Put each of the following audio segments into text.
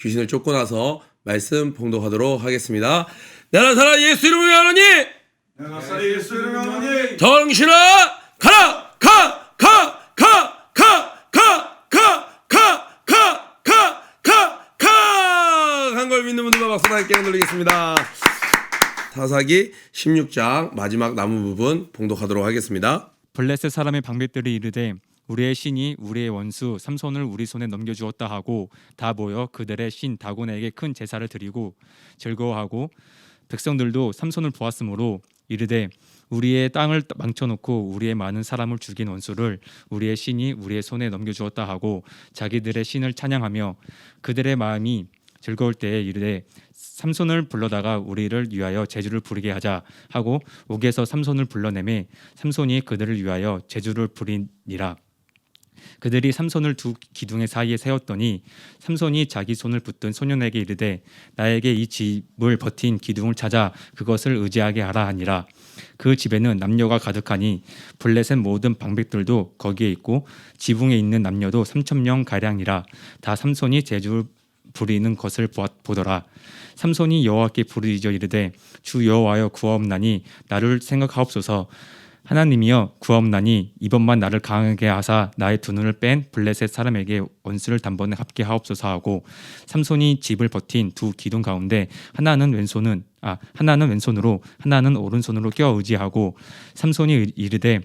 귀신을 쫓고 나서 말씀 봉독하도록 하겠습니다. 내가 살아 예수 이름으로 하노니 내가 살아 예수 이름으로 하노니 정신아 가라 한 걸 믿는 분들과 박수 함께 흔들리겠습니다. 사사기 16장 마지막 남은 부분 봉독하도록 하겠습니다. 블레셋 사람의 방백들이 이르되 우리의 신이 우리의 원수 삼손을 우리 손에 넘겨주었다 하고 다 모여 그들의 신 다곤에게 큰 제사를 드리고 즐거워하고 백성들도 삼손을 보았으므로 이르되 우리의 땅을 망쳐놓고 우리의 많은 사람을 죽인 원수를 우리의 신이 우리의 손에 넘겨주었다 하고 자기들의 신을 찬양하며 그들의 마음이 즐거울 때에 이르되 삼손을 불러다가 우리를 위하여 제주를 부리게 하자 하고 옥에서 삼손을 불러내매 삼손이 그들을 위하여 제주를 부리니라. 그들이 삼손을 두 기둥의 사이에 세웠더니 삼손이 자기 손을 붙든 소년에게 이르되 나에게 이 집을 버틴 기둥을 찾아 그것을 의지하게 하라 하니라. 그 집에는 남녀가 가득하니 블레셋 모든 방백들도 거기에 있고 지붕에 있는 남녀도 3,000명 가량이라. 다 삼손이 제주를 부리는 것을 보더라. 삼손이 여호와께 부르짖어 이르되 주 여호와여 구하옵나니 나를 생각하옵소서. 하나님이여 구하옵나니 이번만 나를 강하게 하사 나의 두 눈을 뺀 블레셋 사람에게 원수를 단번에 갚게 하옵소서 하고 삼손이 집을 버틴 두 기둥 가운데 하나는 왼손으로 하나는 오른손으로 껴 의지하고 삼손이 이르되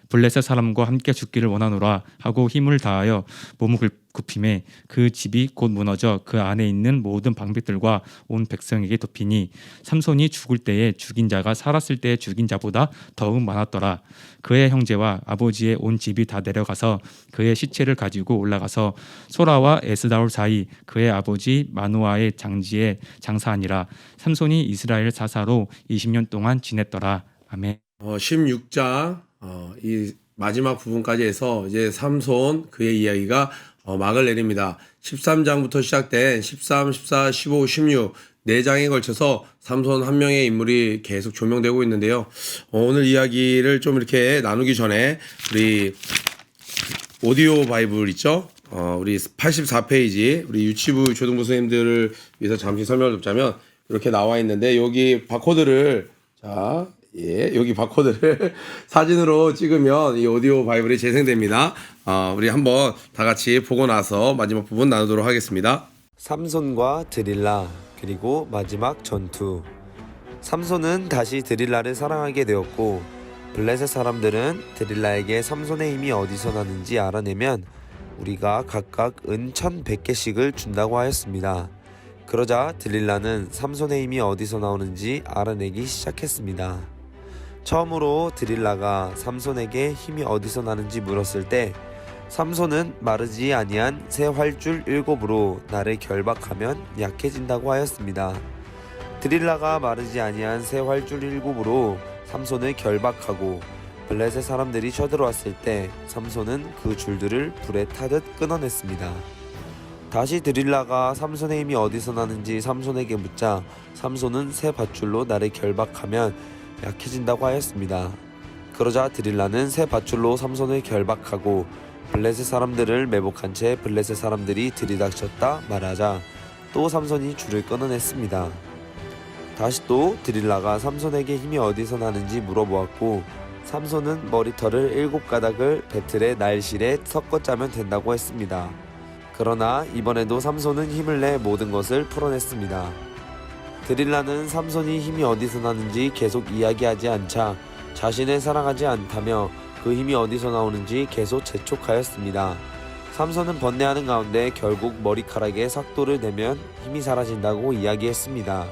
블레셋 사람과 함께 죽기를 원하노라 하고 힘을 다하여 몸을 굽힘에 그 집이 곧 무너져 그 안에 있는 모든 방백들과 온 백성에게 덮이니 삼손이 죽을 때에 죽인 자가 살았을 때에 죽인 자보다 더욱 많았더라. 그의 형제와 아버지의 온 집이 다 내려가서 그의 시체를 가지고 올라가서 소라와 에스다올 사이 그의 아버지 마누아의 장지에 장사하니라. 삼손이 이스라엘 사사로 20년 동안 지냈더라. 아멘. 16장 이 마지막 부분까지 해서 이제 삼손 그의 이야기가 막을 내립니다. 13장부터 시작된 13, 14, 15, 16 4장에 걸쳐서 삼손 한 명의 인물이 계속 조명되고 있는데요. 오늘 이야기를 좀 이렇게 나누기 전에 우리 오디오 바이블 있죠? 우리 84페이지 우리 유치부 초등부 선생님들을 위해서 잠시 설명을 드리자면 이렇게 나와 있는데 여기 바코드를 여기 바코드를 사진으로 찍으면 이 오디오 바이블이 재생됩니다. 우리 한번 다 같이 보고 나서 마지막 부분 나누도록 하겠습니다. 삼손과 드릴라 그리고 마지막 전투. 삼손은 다시 드릴라를 사랑하게 되었고 블레셋 사람들은 드릴라에게 삼손의 힘이 어디서 나는지 알아내면 우리가 각각 은 1,100개씩을 준다고 하였습니다. 그러자 드릴라는 삼손의 힘이 어디서 나오는지 알아내기 시작했습니다. 처음으로 드릴라가 삼손에게 힘이 어디서 나는지 물었을 때 삼손은 마르지 아니한 새 활줄 7으로 나를 결박하면 약해진다고 하였습니다. 드릴라가 마르지 아니한 새 활줄 7으로 삼손을 결박하고 블레셋 사람들이 쳐들어왔을 때 삼손은 그 줄들을 불에 타듯 끊어냈습니다. 다시 드릴라가 삼손의 힘이 어디서 나는지 삼손에게 묻자 삼손은 새 밧줄로 나를 결박하면 약해진다고 하였습니다. 그러자 드릴라는 새 밧줄로 삼손을 결박하고 블레셋 사람들을 매복한 채 블레셋 사람들이 들이닥쳤다 말하자 또 삼손이 줄을 끊어냈습니다. 다시 또 드릴라가 삼손에게 힘이 어디서 나는지 물어보았고 삼손은 머리털을 7가닥을 배틀의 날실에 섞어 짜면 된다고 했습니다. 그러나 이번에도 삼손은 힘을 내 모든 것을 풀어냈습니다. 드릴라는 삼손이 힘이 어디서 나는지 계속 이야기하지 않자 자신을 사랑하지 않다며 그 힘이 어디서 나오는지 계속 재촉하였습니다. 삼손은 번뇌하는 가운데 결국 머리카락에 삭도를 내면 힘이 사라진다고 이야기했습니다.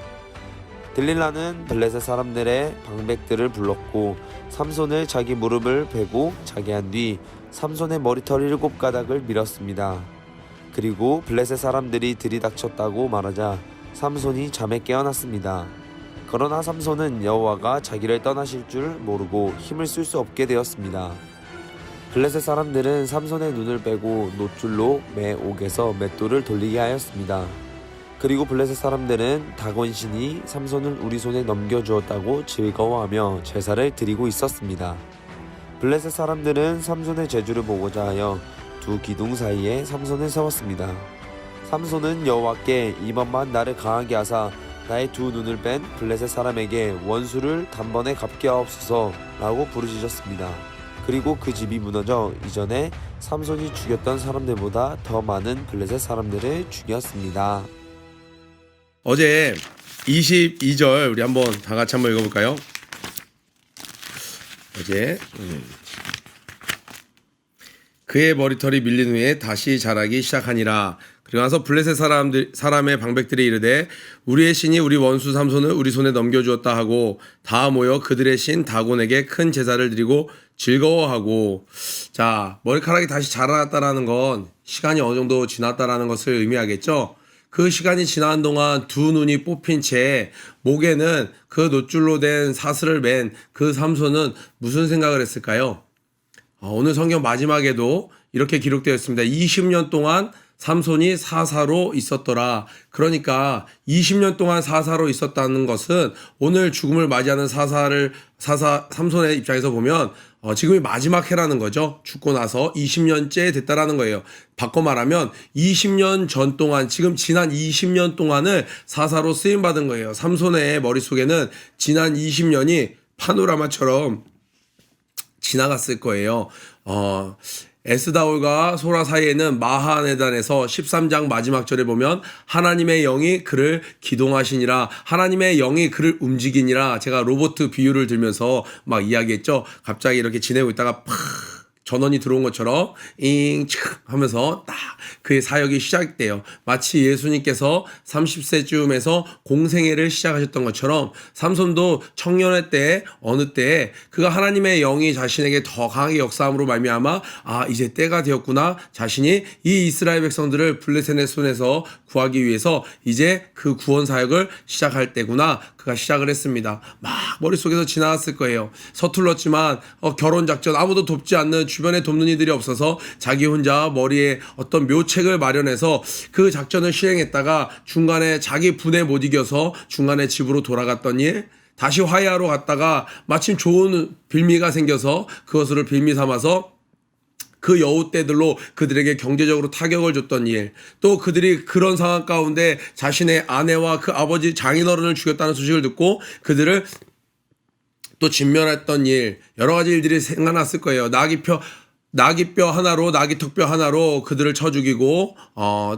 드릴라는 블레셋 사람들의 방백들을 불렀고 삼손을 자기 무릎을 베고 자게 한 뒤 삼손의 머리털 7가닥을 밀었습니다. 그리고 블레셋 사람들이 들이닥쳤다고 말하자 삼손이 잠에 깨어났습니다. 그러나 삼손은 여호와가 자기를 떠나실 줄 모르고 힘을 쓸 수 없게 되었습니다. 블레셋 사람들은 삼손의 눈을 빼고 놋줄로 매 옥에서 맷돌을 돌리게 하였습니다. 그리고 블레셋 사람들은 다곤 신이 삼손을 우리 손에 넘겨주었다고 즐거워하며 제사를 드리고 있었습니다. 블레셋 사람들은 삼손의 제주를 보고자 하여 두 기둥 사이에 삼손을 세웠습니다. 삼손은 여호와께 이번만 나를 강하게 하사 나의 두 눈을 뺀 블레셋 사람에게 원수를 단번에 갚게 하옵소서 라고 부르짖었습니다. 그리고 그 집이 무너져 이전에 삼손이 죽였던 사람들보다 더 많은 블레셋 사람들을 죽였습니다. 어제 22절 우리 한번 다 같이 한번 읽어볼까요? 어제 그의 머리털이 밀린 후에 다시 자라기 시작하니라. 그리고 나서 블레셋 사람의 방백들이 이르되 우리의 신이 우리 원수 삼손을 우리 손에 넘겨주었다 하고 다 모여 그들의 신 다곤에게 큰 제사를 드리고 즐거워하고. 자, 머리카락이 다시 자라났다라는 건 시간이 어느 정도 지났다라는 것을 의미하겠죠. 그 시간이 지난 동안 두 눈이 뽑힌 채 목에는 그 놋줄로 된 사슬을 맨 그 삼손은 무슨 생각을 했을까요? 오늘 성경 마지막에도 이렇게 기록되어 있습니다. 20년 동안 삼손이 사사로 있었더라. 그러니까 20년 동안 사사로 있었다는 것은 오늘 죽음을 맞이하는 삼손의 입장에서 보면 지금이 마지막 해라는 거죠. 죽고 나서 20년째 됐다라는 거예요. 바꿔 말하면 20년 전 동안, 지금 지난 20년 동안을 사사로 쓰임받은 거예요. 삼손의 머릿속에는 지난 20년이 파노라마처럼 지나갔을 거예요. 에스다올과 소라 사이에는 마하네단에서 13장 마지막 절에 보면 하나님의 영이 그를 기동하시니라, 하나님의 영이 그를 움직이니라. 제가 로봇 비유를 들면서 막 이야기했죠. 갑자기 이렇게 지내고 있다가 팍 전원이 들어온 것처럼 잉 하면서 딱 그의 사역이 시작돼요. 마치 예수님께서 30세쯤에서 공생애를 시작하셨던 것처럼 삼손도 청년의 때 어느 때에 그가 하나님의 영이 자신에게 더 강하게 역사함으로 말미암아 이제 때가 되었구나, 자신이 이 이스라엘 백성들을 블레셋의 손에서 구하기 위해서 이제 그 구원 사역을 시작할 때구나, 그가 시작을 했습니다. 막 머릿속에서 지나갔을 거예요. 서툴렀지만 결혼 작전 아무도 돕지 않는, 주변에 돕는 이들이 없어서 자기 혼자 머리에 어떤 묘책을 마련해서 그 작전을 시행했다가 중간에 자기 분에 못 이겨서 중간에 집으로 돌아갔던 일, 다시 화해하러 갔다가 마침 좋은 빌미가 생겨서 그것을 빌미 삼아서 그 여우 떼들로 그들에게 경제적으로 타격을 줬던 일, 또 그들이 그런 상황 가운데 자신의 아내와 그 아버지 장인어른을 죽였다는 소식을 듣고 그들을 또 진멸했던 일, 여러 가지 일들이 생각났을 거예요. 나귀뼈 하나로, 나귀턱뼈 하나로 그들을 쳐 죽이고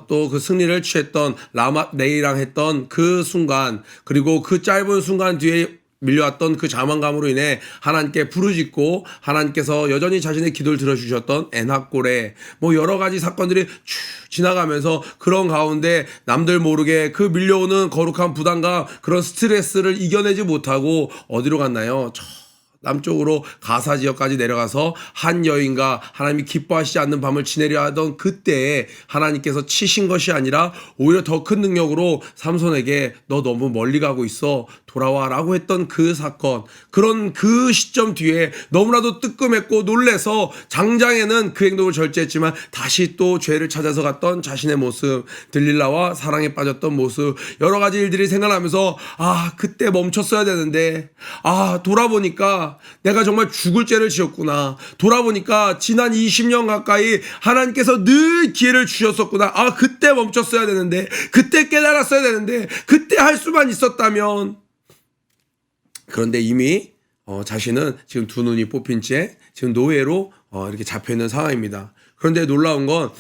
또 그 승리를 취했던 라맛 레이랑 했던 그 순간, 그리고 그 짧은 순간 뒤에 밀려왔던 그 자만감으로 인해 하나님께 부르짖고 하나님께서 여전히 자신의 기도를 들어주셨던 엔합고레, 뭐 여러 가지 사건들이 쭉 지나가면서 그런 가운데 남들 모르게 그 밀려오는 거룩한 부담감, 그런 스트레스를 이겨내지 못하고 어디로 갔나요? 남쪽으로 가사 지역까지 내려가서 한 여인과 하나님이 기뻐하시지 않는 밤을 지내려 하던 그때에 하나님께서 치신 것이 아니라 오히려 더 큰 능력으로 삼손에게 너 너무 멀리 가고 있어, 돌아와라고 했던 그 사건, 그런 그 시점 뒤에 너무나도 뜨끔했고 놀래서 장장에는 그 행동을 절제했지만 다시 또 죄를 찾아서 갔던 자신의 모습, 들릴라와 사랑에 빠졌던 모습, 여러 가지 일들이 생각나면서 그때 멈췄어야 되는데, 돌아보니까 내가 정말 죽을 죄를 지었구나, 돌아보니까 지난 20년 가까이 하나님께서 늘 기회를 주셨었구나, 그때 멈췄어야 되는데, 그때 깨달았어야 되는데, 그때 할 수만 있었다면. 그런데 이미 자신은 지금 두 눈이 뽑힌 채 지금 노예로 이렇게 잡혀있는 상황입니다. 그런데 놀라운 건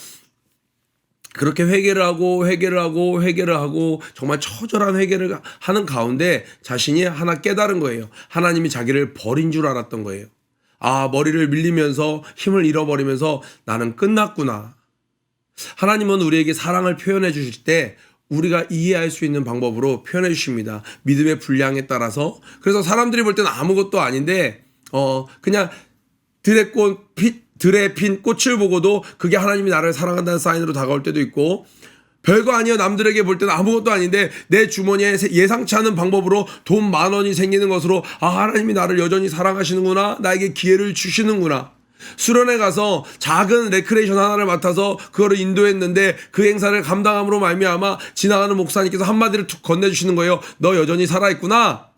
그렇게 회개를 하고 정말 처절한 회개를 하는 가운데 자신이 하나 깨달은 거예요. 하나님이 자기를 버린 줄 알았던 거예요. 머리를 밀리면서 힘을 잃어버리면서 나는 끝났구나. 하나님은 우리에게 사랑을 표현해 주실 때 우리가 이해할 수 있는 방법으로 표현해 주십니다. 믿음의 분량에 따라서. 그래서 사람들이 볼 때는 아무것도 아닌데 그냥 들에 핀 꽃을 보고도 그게 하나님이 나를 사랑한다는 사인으로 다가올 때도 있고, 별거 아니에요. 남들에게 볼 때는 아무것도 아닌데 내 주머니에 예상치 않은 방법으로 돈 10,000원이 생기는 것으로 하나님이 나를 여전히 사랑하시는구나, 나에게 기회를 주시는구나. 수련회 가서 작은 레크레이션 하나를 맡아서 그거를 인도했는데 그 행사를 감당함으로 말미암아 지나가는 목사님께서 한마디를 툭 건네주시는 거예요. 너 여전히 살아있구나.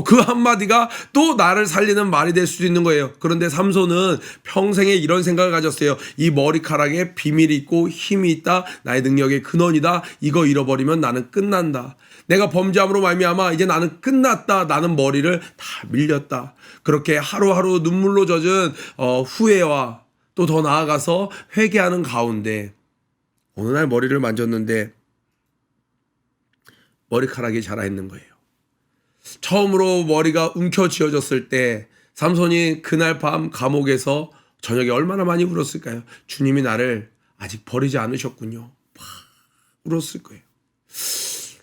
그 한마디가 또 나를 살리는 말이 될 수도 있는 거예요. 그런데 삼손은 평생에 이런 생각을 가졌어요. 이 머리카락에 비밀이 있고 힘이 있다. 나의 능력의 근원이다. 이거 잃어버리면 나는 끝난다. 내가 범죄함으로 말미암아 이제 나는 끝났다. 나는 머리를 다 밀렸다. 그렇게 하루하루 눈물로 젖은 후회와 또 더 나아가서 회개하는 가운데 어느 날 머리를 만졌는데 머리카락이 자라있는 거예요. 처음으로 머리가 움켜쥐어졌을 때 삼손이 그날 밤 감옥에서 저녁에 얼마나 많이 울었을까요? 주님이 나를 아직 버리지 않으셨군요. 막 울었을 거예요.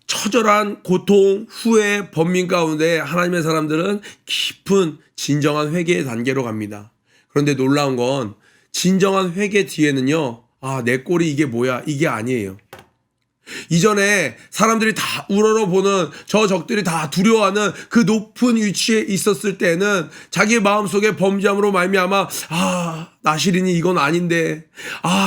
처절한 고통, 후회, 번민 가운데 하나님의 사람들은 깊은 진정한 회개의 단계로 갑니다. 그런데 놀라운 건 진정한 회개 뒤에는요, 내 꼴이 이게 뭐야? 이게 아니에요. 이전에 사람들이 다 우러러보는 저 적들이 다 두려워하는 그 높은 위치에 있었을 때는 자기의 마음속에 범죄함으로 말미암아 나시린이 이건 아닌데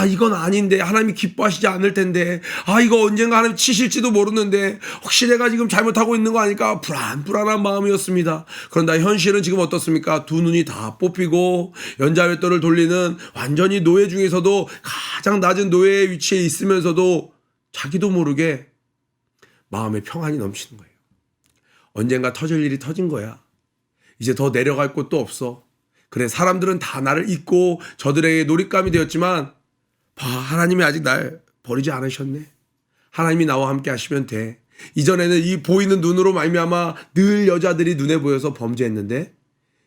이건 아닌데 하나님이 기뻐하시지 않을 텐데 이거 언젠가 하나님 치실지도 모르는데 혹시 내가 지금 잘못하고 있는 거 아닐까 불안한 마음이었습니다. 그런데 현실은 지금 어떻습니까? 두 눈이 다 뽑히고 연자맷돌을 돌리는 완전히 노예 중에서도 가장 낮은 노예의 위치에 있으면서도 자기도 모르게 마음에 평안이 넘치는 거예요. 언젠가 터질 일이 터진 거야. 이제 더 내려갈 곳도 없어. 그래, 사람들은 다 나를 잊고 저들에게 놀잇감이 되었지만 하나님이 아직 날 버리지 않으셨네. 하나님이 나와 함께 하시면 돼. 이전에는 이 보이는 눈으로 말미암아 늘 여자들이 눈에 보여서 범죄했는데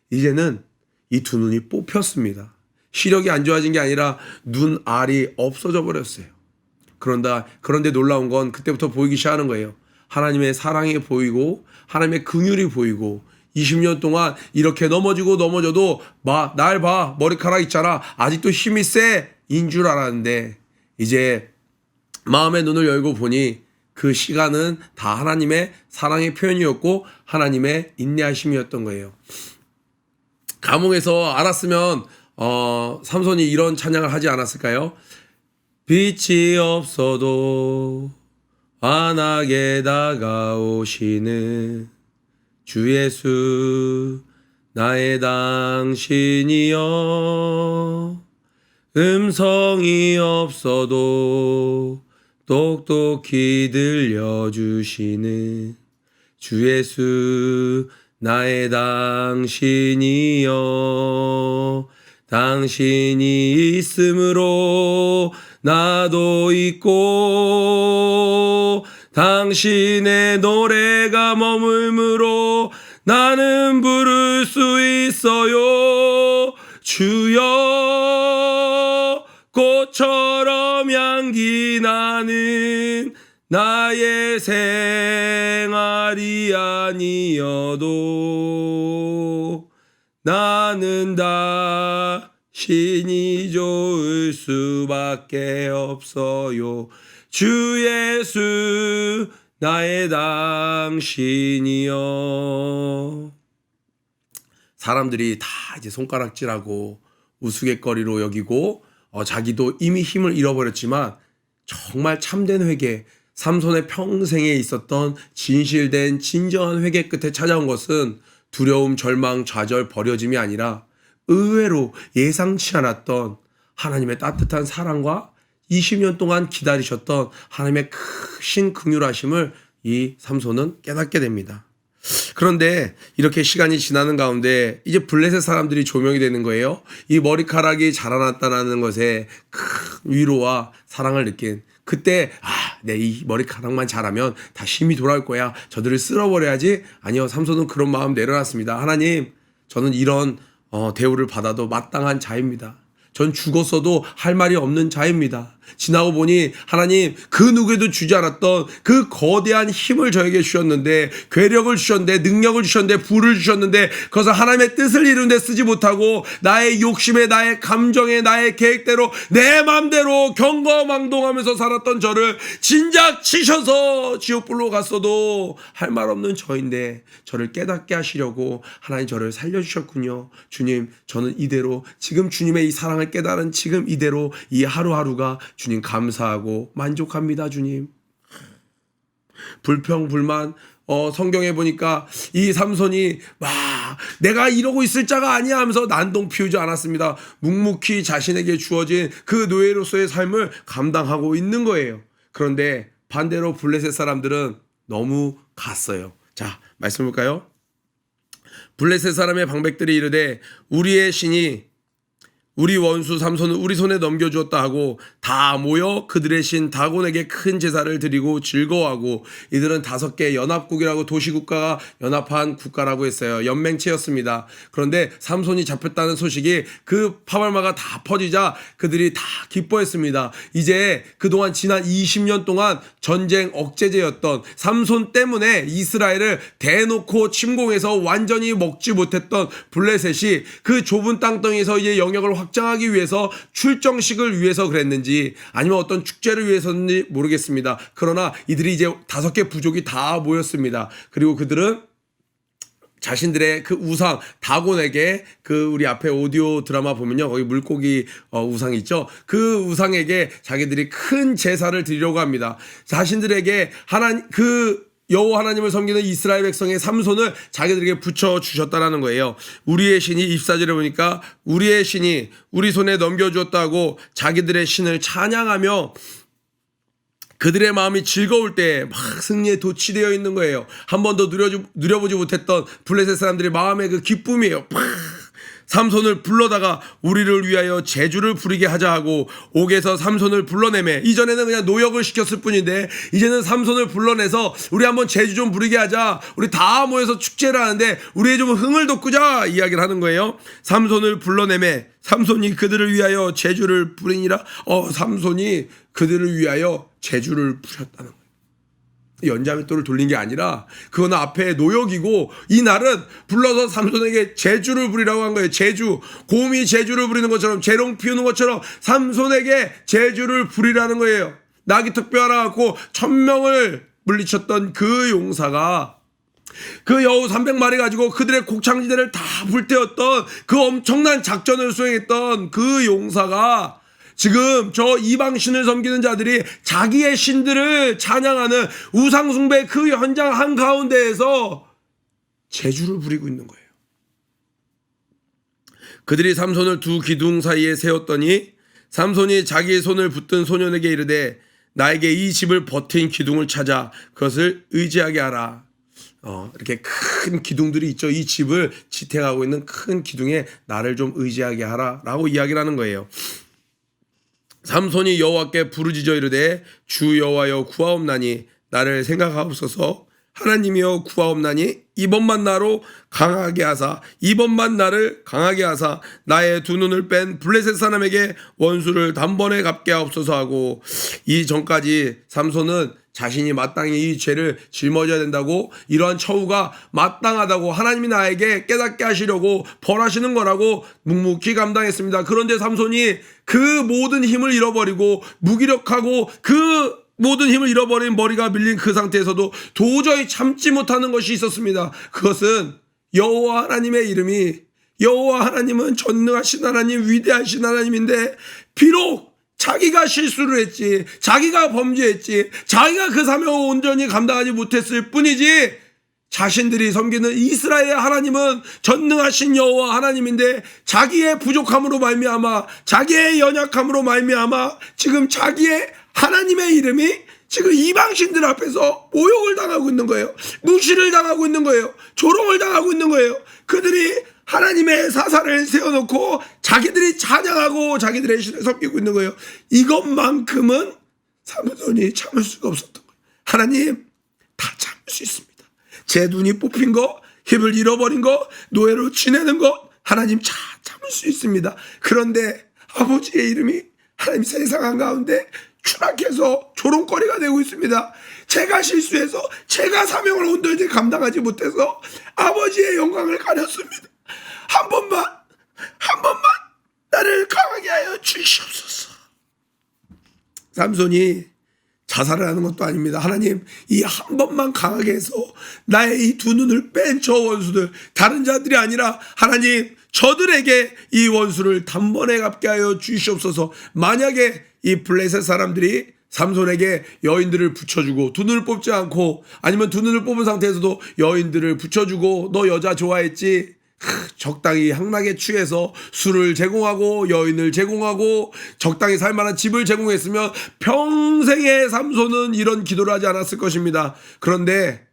이제는 이 두 눈이 뽑혔습니다. 시력이 안 좋아진 게 아니라 눈알이 없어져 버렸어요. 그런데 놀라운 건 그때부터 보이기 시작하는 거예요. 하나님의 사랑이 보이고 하나님의 긍휼이 보이고 20년 동안 이렇게 넘어져도 날 봐, 머리카락 있잖아, 아직도 힘이 세 인 줄 알았는데 이제 마음의 눈을 열고 보니 그 시간은 다 하나님의 사랑의 표현이었고 하나님의 인내하심이었던 거예요. 감옥에서 알았으면 삼손이 이런 찬양을 하지 않았을까요? 빛이 없어도 환하게 다가오시는 주 예수 나의 당신이여, 음성이 없어도 똑똑히 들려주시는 주 예수 나의 당신이여, 당신이 있으므로 나도 있고 당신의 노래가 머물므로 나는 부를 수 있어요. 주여 꽃처럼 향기 나는 나의 생활이 아니어도 나는 당신이 좋을 수밖에 없어요. 주 예수 나의 당신이여. 사람들이 다 이제 손가락질하고 우스갯거리로 여기고 자기도 이미 힘을 잃어버렸지만 정말 참된 회개, 삼손의 평생에 있었던 진실된 진정한 회개 끝에 찾아온 것은 두려움, 절망, 좌절, 버려짐이 아니라 의외로 예상치 않았던 하나님의 따뜻한 사랑과 20년 동안 기다리셨던 하나님의 크신 긍휼하심을 이 삼손은 깨닫게 됩니다. 그런데 이렇게 시간이 지나는 가운데 이제 블레셋 사람들이 조명이 되는 거예요. 이 머리카락이 자라났다는 것에 큰 위로와 사랑을 느낀 그때 내 이 머리카락만 자라면 다 힘이 돌아올 거야. 저들을 쓸어버려야지. 아니요, 삼손은 그런 마음 내려놨습니다. 하나님, 저는 이런 대우를 받아도 마땅한 자입니다. 전 죽었어도 할 말이 없는 자입니다. 지나고 보니 하나님 그 누구에도 주지 않았던 그 거대한 힘을 저에게 주셨는데, 괴력을 주셨는데, 능력을 주셨는데, 부를 주셨는데 그것을 하나님의 뜻을 이루는 데 쓰지 못하고 나의 욕심에, 나의 감정에, 나의 계획대로 내 맘대로 경거망동하면서 살았던 저를 진작 치셔서 지옥불로 갔어도 할 말 없는 저인데 저를 깨닫게 하시려고 하나님 저를 살려주셨군요. 주님, 저는 이대로 지금 주님의 이 사랑을 깨달은 지금 이대로 이 하루하루가 주님 감사하고 만족합니다. 주님, 불평 불만 성경에 보니까 이 삼손이 내가 이러고 있을 자가 아니야 하면서 난동 피우지 않았습니다. 묵묵히 자신에게 주어진 그 노예로서의 삶을 감당하고 있는 거예요. 그런데 반대로 블레셋 사람들은 너무 갔어요. 자, 말씀 볼까요? 블레셋 사람의 방백들이 이르되 우리의 신이 우리 원수 삼손을 우리 손에 넘겨주었다 하고 다 모여 그들의 신 다곤에게 큰 제사를 드리고 즐거워하고, 이들은 5개 연합국이라고 도시국가가 연합한 국가라고 했어요. 연맹체였습니다. 그런데 삼손이 잡혔다는 소식이 그 파발마가 다 퍼지자 그들이 다 기뻐했습니다. 이제 그동안 지난 20년 동안 전쟁 억제제였던 삼손 때문에 이스라엘을 대놓고 침공해서 완전히 먹지 못했던 블레셋이 그 좁은 땅덩이에서 이제 영역을 확장하기 위해서 출정식을 위해서 그랬는지 아니면 어떤 축제를 위해서인지 모르겠습니다. 그러나 이들이 이제 5개 부족이 다 모였습니다. 그리고 그들은 자신들의 그 우상 다곤에게, 그 우리 앞에 오디오 드라마 보면요, 거기 물고기 우상 있죠. 그 우상에게 자기들이 큰 제사를 드리려고 합니다. 자신들에게 여호와 하나님을 섬기는 이스라엘 백성의 삼손을 자기들에게 붙여주셨다라는 거예요. 우리의 신이 24절에 보니까 우리의 신이 우리 손에 넘겨주었다고 자기들의 신을 찬양하며 그들의 마음이 즐거울 때 막 승리에 도취되어 있는 거예요. 한 번도 누려보지 못했던 블레셋 사람들의 마음의 그 기쁨이에요. 삼손을 불러다가 우리를 위하여 제주를 부리게 하자 하고 옥에서 삼손을 불러내매, 이전에는 그냥 노역을 시켰을 뿐인데 이제는 삼손을 불러내서 우리 한번 제주 좀 부리게 하자, 우리 다 모여서 축제를 하는데 우리의 좀 흥을 돋구자 이야기를 하는 거예요. 삼손을 불러내매 삼손이 그들을 위하여 제주를 부리니라. 삼손이 그들을 위하여 제주를 부렸다는 거예요. 연자맷돌을 돌린 게 아니라 그거는 앞에 노역이고, 이 날은 불러서 삼손에게 제주를 부리라고 한 거예요. 제주, 곰이 제주를 부리는 것처럼, 재롱 피우는 것처럼 삼손에게 제주를 부리라는 거예요. 낙이 특별하라 갖고 1000명을 물리쳤던 그 용사가, 그 여우 300마리 가지고 그들의 곡창지대를 다 불태웠던 그 엄청난 작전을 수행했던 그 용사가 지금 저 이방신을 섬기는 자들이 자기의 신들을 찬양하는 우상숭배 그 현장 한가운데에서 제주를 부리고 있는 거예요. 그들이 삼손을 2 기둥 사이에 세웠더니 삼손이 자기의 손을 붙든 소년에게 이르되 나에게 이 집을 버틴 기둥을 찾아 그것을 의지하게 하라. 이렇게 큰 기둥들이 있죠. 이 집을 지탱하고 있는 큰 기둥에 나를 좀 의지하게 하라 라고 이야기를 하는 거예요. 삼손이 여호와께 부르짖어 이르되 주 여호와여 구하옵나니 나를 생각하옵소서. 하나님이여 구하옵나니 이번만 나를 강하게 하사 나의 2 눈을 뺀 블레셋 사람에게 원수를 단번에 갚게 하옵소서 하고, 이전까지 삼손은 자신이 마땅히 이 죄를 짊어져야 된다고, 이러한 처우가 마땅하다고 하나님이 나에게 깨닫게 하시려고 벌하시는 거라고 묵묵히 감당했습니다. 그런데 삼손이 그 모든 힘을 잃어버리고 무기력하고 그 모든 힘을 잃어버린 머리가 밀린 그 상태에서도 도저히 참지 못하는 것이 있었습니다. 그것은 여호와 하나님의 이름이, 여호와 하나님은 전능하신 하나님, 위대하신 하나님인데 비록 자기가 실수를 했지, 자기가 범죄했지, 자기가 그 사명을 온전히 감당하지 못했을 뿐이지, 자신들이 섬기는 이스라엘의 하나님은 전능하신 여호와 하나님인데 자기의 부족함으로 말미암아, 자기의 연약함으로 말미암아 지금 자기의 하나님의 이름이 지금 이방신들 앞에서 모욕을 당하고 있는 거예요. 무시를 당하고 있는 거예요. 조롱을 당하고 있는 거예요. 그들이 하나님의 사사를 세워놓고 자기들이 찬양하고 자기들의 신을 섬기고 있는 거예요. 이것만큼은 삼손이 참을 수가 없었던 거예요. 하나님, 다 참을 수 있습니다. 제 눈이 뽑힌 거, 힘을 잃어버린 거, 노예로 지내는 거 하나님 참을 수 있습니다. 그런데 아버지의 이름이 하나님 세상 한가운데 추락해서 조롱거리가 되고 있습니다. 제가 실수해서 제가 사명을 온전히 감당하지 못해서 아버지의 영광을 가렸습니다. 한 번만 나를 강하게 하여 주시옵소서. 삼손이 자살을 하는 것도 아닙니다. 하나님, 이 한 번만 강하게 해서 나의 이 2 눈을 뺀 저 원수들, 다른 자들이 아니라 하나님 저들에게 이 원수를 단번에 갚게 하여 주시옵소서. 만약에 이 블레셋 사람들이 삼손에게 여인들을 붙여주고 두 눈을 뽑지 않고 아니면 두 눈을 뽑은 상태에서도 여인들을 붙여주고 너 여자 좋아했지? 적당히 향락에 취해서 술을 제공하고 여인을 제공하고 적당히 살만한 집을 제공했으면 평생에 삼손은 이런 기도를 하지 않았을 것입니다. 그런데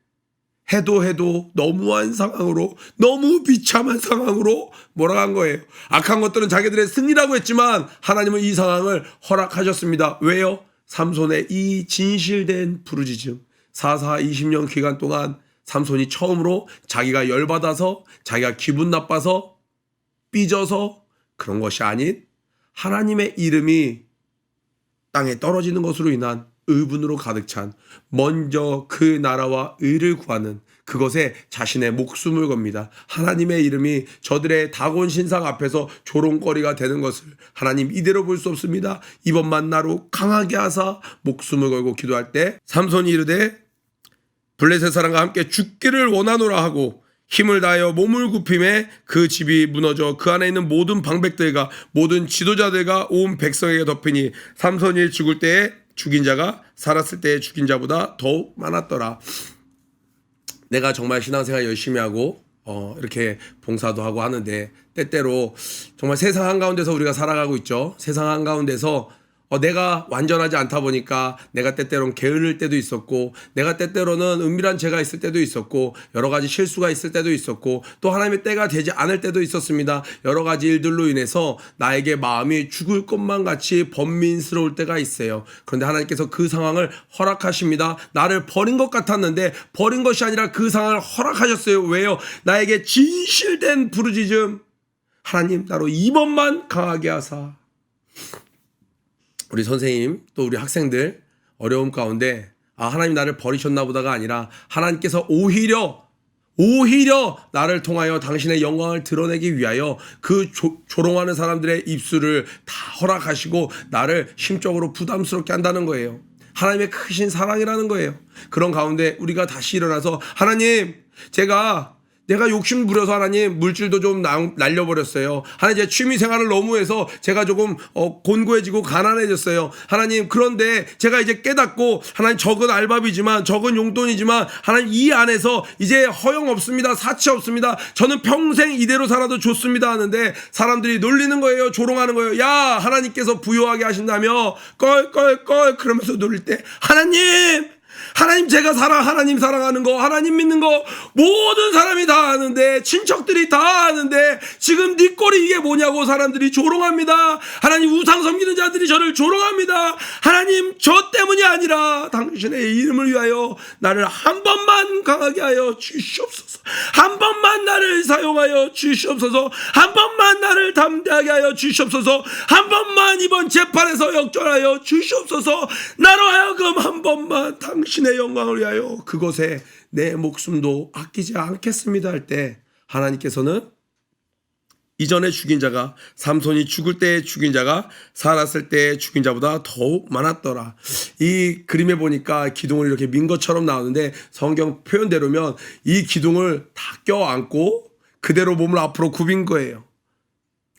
해도 너무한 상황으로 너무 비참한 상황으로 몰아간 거예요. 악한 것들은 자기들의 승리라고 했지만 하나님은 이 상황을 허락하셨습니다. 왜요? 삼손의 이 진실된 부르짖음 20년 기간 동안 삼손이 처음으로 자기가 열받아서 자기가 기분 나빠서 삐져서 그런 것이 아닌 하나님의 이름이 땅에 떨어지는 것으로 인한 의분으로 가득 찬 먼저 그 나라와 의를 구하는 그것에 자신의 목숨을 겁니다. 하나님의 이름이 저들의 다곤 신상 앞에서 조롱거리가 되는 것을 하나님 이대로 볼 수 없습니다. 이번만 나로 강하게 하사 목숨을 걸고 기도할 때 삼손이 이르되 블레셋 사람과 함께 죽기를 원하노라 하고 힘을 다하여 몸을 굽힘에 그 집이 무너져 그 안에 있는 모든 방백들과 모든 지도자들과 온 백성에게 덮이니 삼손이 죽을 때에 죽인 자가 살았을 때의 죽인 자보다 더욱 많았더라. 내가 정말 신앙생활 열심히 하고 이렇게 봉사도 하고 하는데 때때로 정말 세상 한가운데서 우리가 살아가고 있죠. 세상 한가운데서 내가 완전하지 않다 보니까 내가 때때로는 게으를 때도 있었고 내가 때때로는 은밀한 죄가 있을 때도 있었고 여러 가지 실수가 있을 때도 있었고 또 하나님의 때가 되지 않을 때도 있었습니다. 여러 가지 일들로 인해서 나에게 마음이 죽을 것만 같이 번민스러울 때가 있어요. 그런데 하나님께서 그 상황을 허락하십니다. 나를 버린 것 같았는데 버린 것이 아니라 그 상황을 허락하셨어요. 왜요? 나에게 진실된 부르짖음 하나님 나로 이번만 강하게 하사. 우리 선생님 또 우리 학생들 어려움 가운데 하나님 나를 버리셨나 보다가 아니라 하나님께서 오히려 나를 통하여 당신의 영광을 드러내기 위하여 그 조롱하는 사람들의 입술을 다 허락하시고 나를 심적으로 부담스럽게 한다는 거예요. 하나님의 크신 사랑이라는 거예요. 그런 가운데 우리가 다시 일어나서 하나님 내가 욕심 부려서 하나님 물질도 좀 날려버렸어요. 하나님 제 취미생활을 너무 해서 제가 조금 곤고해지고 가난해졌어요. 하나님 그런데 제가 이제 깨닫고 하나님 적은 알바비지만 적은 용돈이지만 하나님 이 안에서 이제 허영 없습니다. 사치 없습니다. 저는 평생 이대로 살아도 좋습니다 하는데 사람들이 놀리는 거예요. 조롱하는 거예요. 야 하나님께서 부유하게 하신다며 껄껄껄 그러면서 놀릴 때 하나님 제가 하나님 사랑하는 거 하나님 믿는 거 모든 사람이 다 아는데 친척들이 다 아는데 지금 네 꼴이 이게 뭐냐고 사람들이 조롱합니다. 하나님 우상 섬기는 자들이 저를 조롱합니다. 하나님 저 때문이 아니라 당신의 이름을 위하여 나를 한 번만 강하게 하여 주시옵소서. 한 번만 나를 사용하여 주시옵소서. 한 번만 나를 담대하게 하여 주시옵소서. 한 번만 이번 재판에서 역전하여 주시옵소서. 나로 하여금 한 번만 당신의 영광을 위하여 그것에 내 목숨도 아끼지 않겠습니다 할 때 하나님께서는 이전에 죽인 자가 삼손이 죽을 때 죽인 자가 살았을 때 죽인 자보다 더욱 많았더라. 이 그림에 보니까 기둥을 이렇게 민 것처럼 나오는데 성경 표현대로면 이 기둥을 다 껴안고 그대로 몸을 앞으로 굽인 거예요.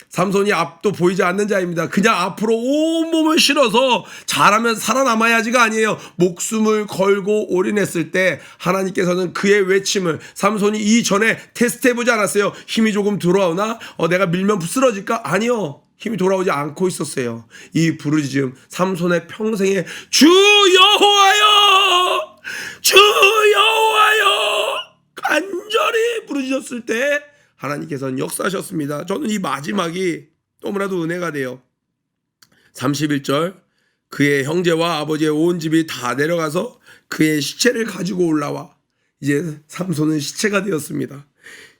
삼손이 앞도 보이지 않는 자입니다. 그냥 앞으로 온몸을 실어서 잘하면 살아남아야지가 아니에요. 목숨을 걸고 올인했을 때 하나님께서는 그의 외침을 삼손이 이전에 테스트해보지 않았어요. 힘이 조금 돌아오나? 내가 밀면 쓰러질까? 아니요. 힘이 돌아오지 않고 있었어요. 이 부르짖음 삼손의 평생에 주 여호와여 간절히 부르짖었을 때 하나님께서는 역사하셨습니다. 저는 이 마지막이 너무나도 은혜가 돼요. 31절 그의 형제와 아버지의 온 집이 다 내려가서 그의 시체를 가지고 올라와 이제 삼손은 시체가 되었습니다.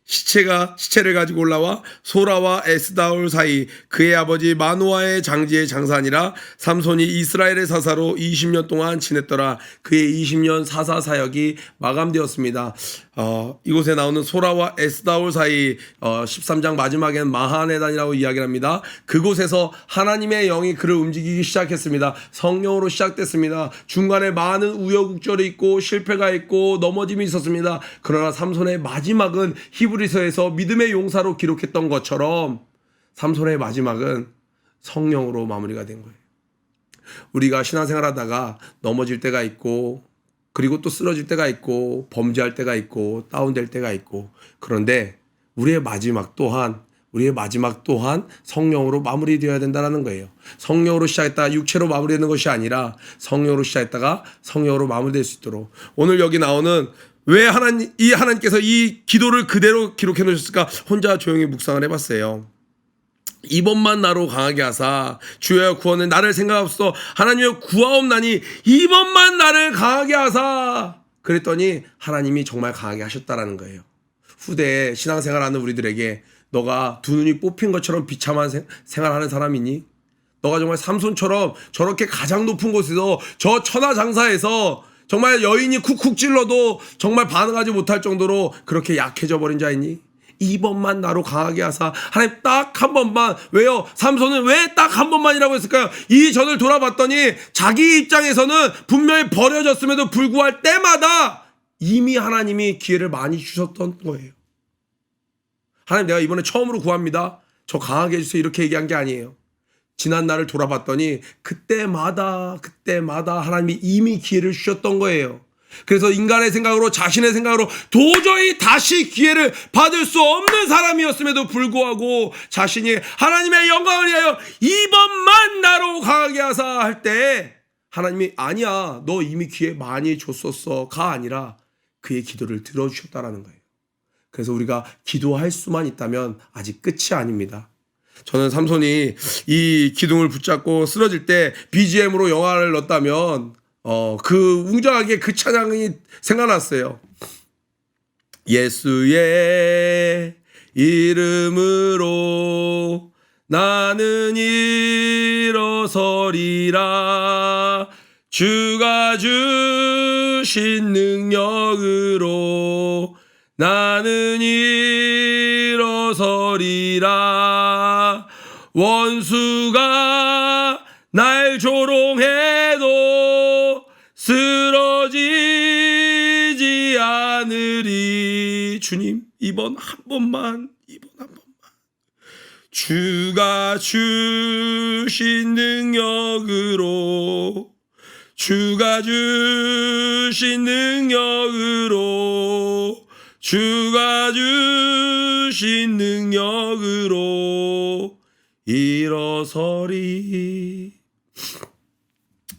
시체를 가지고 올라와 소라와 에스다올 사이 그의 아버지 마노아의 장지의 장사니라. 삼손이 이스라엘의 사사로 20년 동안 지냈더라. 그의 20년 사사 사역이 마감되었습니다. 이곳에 나오는 소라와 에스다올 사이 13장 마지막에는 마하네단이라고 이야기를 합니다. 그곳에서 하나님의 영이 그를 움직이기 시작했습니다. 성령으로 시작됐습니다. 중간에 많은 우여곡절이 있고 실패가 있고 넘어짐이 있었습니다. 그러나 삼손의 마지막은 히브리서에서 믿음의 용사로 기록했던 것처럼 삼손의 마지막은 성령으로 마무리가 된 거예요. 우리가 신앙생활하다가 넘어질 때가 있고 그리고 또 쓰러질 때가 있고 범죄할 때가 있고 다운될 때가 있고 그런데 우리의 마지막 또한 성령으로 마무리되어야 된다는 거예요. 성령으로 시작했다가 육체로 마무리되는 것이 아니라 성령으로 시작했다가 성령으로 마무리될 수 있도록 오늘 여기 나오는 왜 하나님께서 이 기도를 그대로 기록해 놓으셨을까 혼자 조용히 묵상을 해봤어요. 이번만 나로 강하게 하사 주여 구원은 나를 생각없어 하나님의 구하옵나니 이번만 나를 강하게 하사 그랬더니 하나님이 정말 강하게 하셨다라는 거예요. 후대에 신앙생활하는 우리들에게 너가 두 눈이 뽑힌 것처럼 비참한 생활하는 사람이니 너가 정말 삼손처럼 저렇게 가장 높은 곳에서 저 천하장사에서 정말 여인이 쿡쿡 찔러도 정말 반응하지 못할 정도로 그렇게 약해져 버린 자이니 이번만 나로 강하게 하사 하나님 딱 한 번만 왜요? 삼손은 왜 딱 한 번만이라고 했을까요? 이 전을 돌아봤더니 자기 입장에서는 분명히 버려졌음에도 불구할 때마다 이미 하나님이 기회를 많이 주셨던 거예요. 하나님 내가 이번에 처음으로 구합니다. 저 강하게 해주세요. 이렇게 얘기한 게 아니에요. 지난 날을 돌아봤더니 그때마다 하나님이 이미 기회를 주셨던 거예요. 그래서 인간의 생각으로 자신의 생각으로 도저히 다시 기회를 받을 수 없는 사람이었음에도 불구하고 자신이 하나님의 영광을 위하여 이번만 나로 강하게 하사 할 때 하나님이 아니야 너 이미 기회 많이 줬었어가 아니라 그의 기도를 들어주셨다라는 거예요. 그래서 우리가 기도할 수만 있다면 아직 끝이 아닙니다. 저는 삼손이 이 기둥을 붙잡고 쓰러질 때 BGM으로 영화를 넣었다면 그 웅장하게 그 찬양이 생각났어요. 예수의 이름으로 나는 일어서리라 주가 주신 능력으로 나는 일어서리라 원수가 날 조롱해도 쓰러지지 않으리. 주님 이번 한 번만 주가 주신 능력으로 주가 주신 능력으로 일어서리.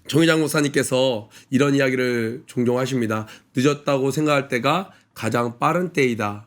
정의장 목사님께서 이런 이야기를 종종 하십니다. 늦었다고 생각할 때가 가장 빠른 때이다.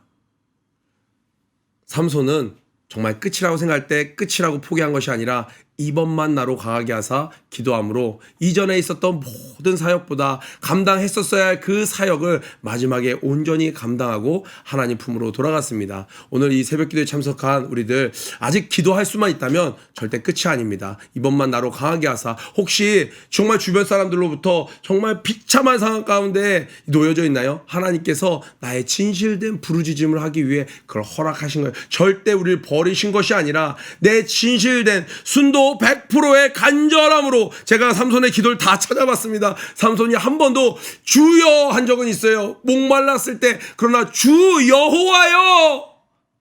삼손은 정말 끝이라고 생각할 때 끝이라고 포기한 것이 아니라 이번만 나로 강하게 하사 기도함으로 이전에 있었던 모든 사역보다 감당했었어야 할 그 사역을 마지막에 온전히 감당하고 하나님 품으로 돌아갔습니다. 오늘 이 새벽기도에 참석한 우리들 아직 기도할 수만 있다면 절대 끝이 아닙니다. 이번만 나로 강하게 하사 혹시 정말 주변 사람들로부터 정말 비참한 상황 가운데 놓여져 있나요? 하나님께서 나의 진실된 부르짖음을 하기 위해 그걸 허락하신 거예요. 절대 우리를 버리신 것이 아니라 내 진실된 순도 100%의 간절함으로 제가 삼손의 기도를 다 찾아봤습니다. 삼손이 한 번도 주여 한 적은 있어요. 목말랐을 때. 그러나 주 여호와여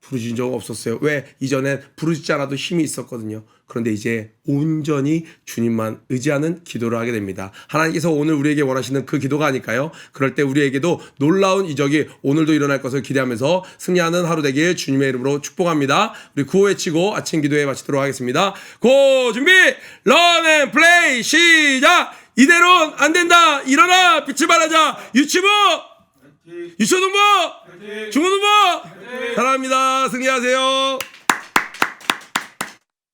부르짖은 적 없었어요. 왜? 이전엔 부르짖지 않아도 힘이 있었거든요. 그런데 이제 온전히 주님만 의지하는 기도를 하게 됩니다. 하나님께서 오늘 우리에게 원하시는 그 기도가 아닐까요? 그럴 때 우리에게도 놀라운 이적이 오늘도 일어날 것을 기대하면서 승리하는 하루 되길 주님의 이름으로 축복합니다. 우리 구호 외치고 아침 기도회 마치도록 하겠습니다. 고 준비 런앤플레이 시작. 이대로는 안 된다. 일어나 빛을 발하자. 유치부 유초등부 중고등부 사랑합니다. 승리하세요.